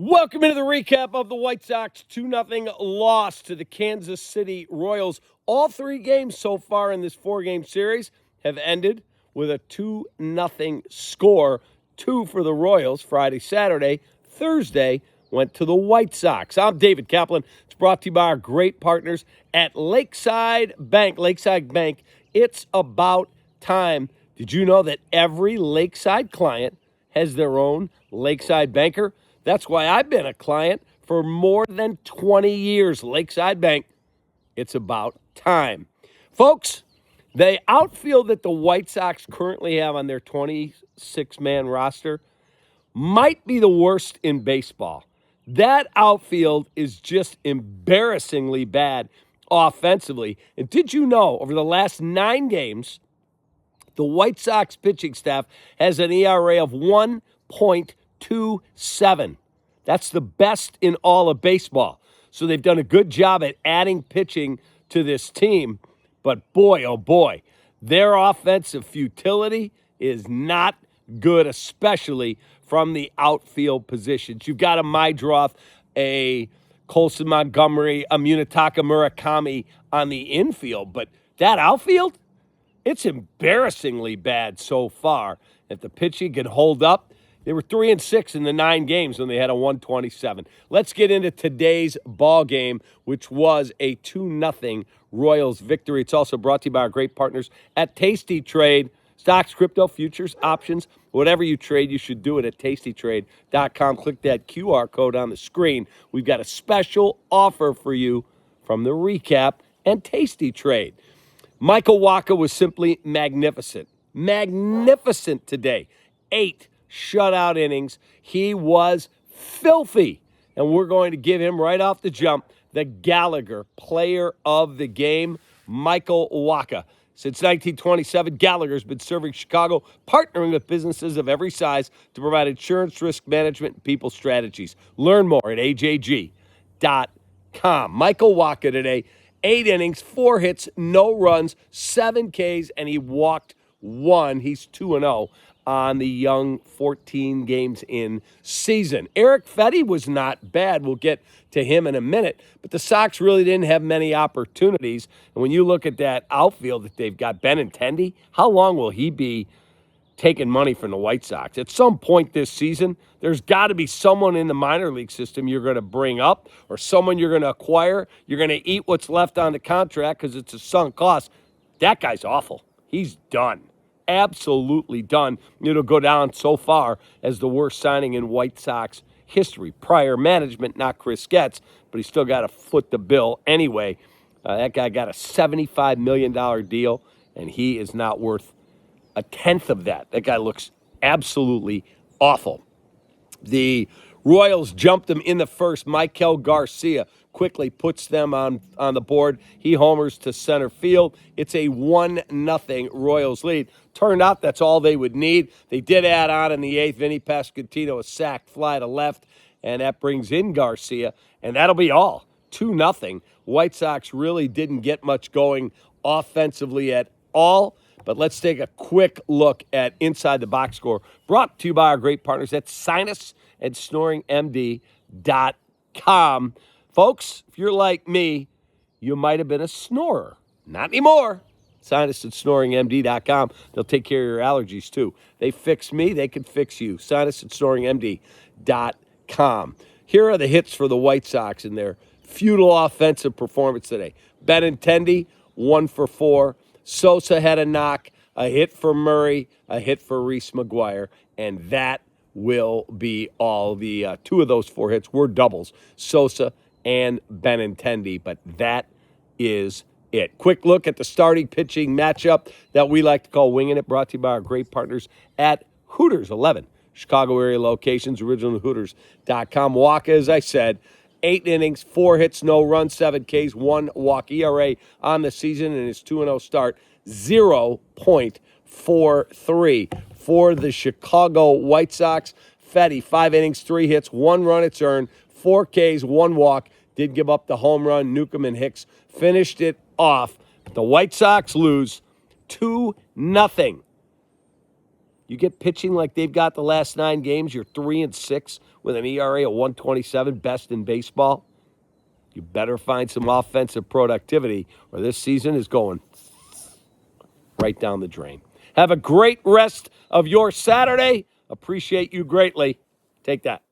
Welcome into the recap of the White Sox 2-0 loss to the Kansas City Royals. All three games so far in this four-game series have ended with a 2-0 score. 2 for the Royals Friday, Saturday. Thursday went to the White Sox. I'm David Kaplan. It's brought to you by our great partners at Lakeside Bank. Lakeside Bank, it's about time. Did you know that every Lakeside client has their own Lakeside banker? That's why I've been a client for more than 20 years. Lakeside Bank, it's about time. Folks, the outfield that the White Sox currently have on their 26-man roster might be the worst in baseball. That outfield is just embarrassingly bad offensively. And did you know, over the last 9 games, the White Sox pitching staff has an ERA of 1.27. That's the best in all of baseball. So they've done a good job at adding pitching to this team. But boy, oh boy, their offensive futility is not good, especially from the outfield positions. You've got a Mydroth, a Colson Montgomery, a Munetaka Murakami on the infield. But that outfield, it's embarrassingly bad so far. If the pitching can hold up, they were 3-6 in the 9 games when they had a 127. Let's get into today's ball game, which was a 2-0 Royals victory. It's also brought to you by our great partners at Tasty Trade. Stocks, crypto, futures, options, whatever you trade, you should do it at tastytrade.com. Click that QR code on the screen. We've got a special offer for you from the recap and Tasty Trade. Michael Wacha was simply magnificent. Magnificent today. 8 shutout innings. He was filthy. And we're going to give him right off the jump the Gallagher Player of the Game, Michael Wacha. Since 1927, Gallagher's been serving Chicago, partnering with businesses of every size to provide insurance, risk management, and people strategies. Learn more at ajg.com. Michael Wacha today, 8 innings, 4 hits, no runs, 7 Ks, and he walked 1. He's 2-0 on the young 14 games in season. Eric Fetty was not bad. We'll get to him in a minute. But the Sox really didn't have many opportunities. And when you look at that outfield that they've got, Benintendi, how long will he be taking money from the White Sox? At some point this season, there's got to be someone in the minor league system you're going to bring up or someone you're going to acquire. You're going to eat what's left on the contract because it's a sunk cost. That guy's awful. He's done. Absolutely done. It'll go down so far as the worst signing in White Sox history. Prior management, not Chris Getz, but he's still got to foot the bill anyway. That guy got a $75 million deal, and he is not worth a tenth of that. That guy looks absolutely awful. The Royals jumped him in the first. Michael Garcia quickly puts them on the board. He homers to center field. It's a 1-0 Royals lead. Turned out that's all they would need. They did add on in the 8th. Vinny Pasquantino, a sac fly to left, and that brings in Garcia, and that'll be all. 2-0. White Sox really didn't get much going offensively at all. But let's take a quick look at Inside the Box Score, brought to you by our great partners at sinusandSnoringMD.com. Folks, if you're like me, you might have been a snorer. Not anymore. SinusandSnoringMD.com. They'll take care of your allergies, too. They fix me. They can fix you. SinusandSnoringMD.com. Here are the hits for the White Sox in their futile offensive performance today. Benintendi, 1 for 4. Sosa had a knock, a hit for Murray, a hit for Reese McGuire, and that will be all. The 2 of those 4 hits were doubles, Sosa and Benintendi, but that is it. Quick look at the starting pitching matchup that we like to call Winging It, brought to you by our great partners at Hooters 11. Chicago area locations, originalhooters.com. Wacha, as I said, 8 innings, 4 hits, no runs, 7 Ks, 1 walk. ERA on the season and his 2-0 start, 0.43. For the Chicago White Sox, Fetty, 5 innings, 3 hits, 1 run it's earned, 4 Ks, 1 walk. Did give up the home run. Newcomb and Hicks finished it off. The White Sox lose 2-0 You get pitching like they've got the last 9 games, you're 3-6 with an ERA of 127, best in baseball. You better find some offensive productivity, or this season is going right down the drain. Have a great rest of your Saturday. Appreciate you greatly. Take that.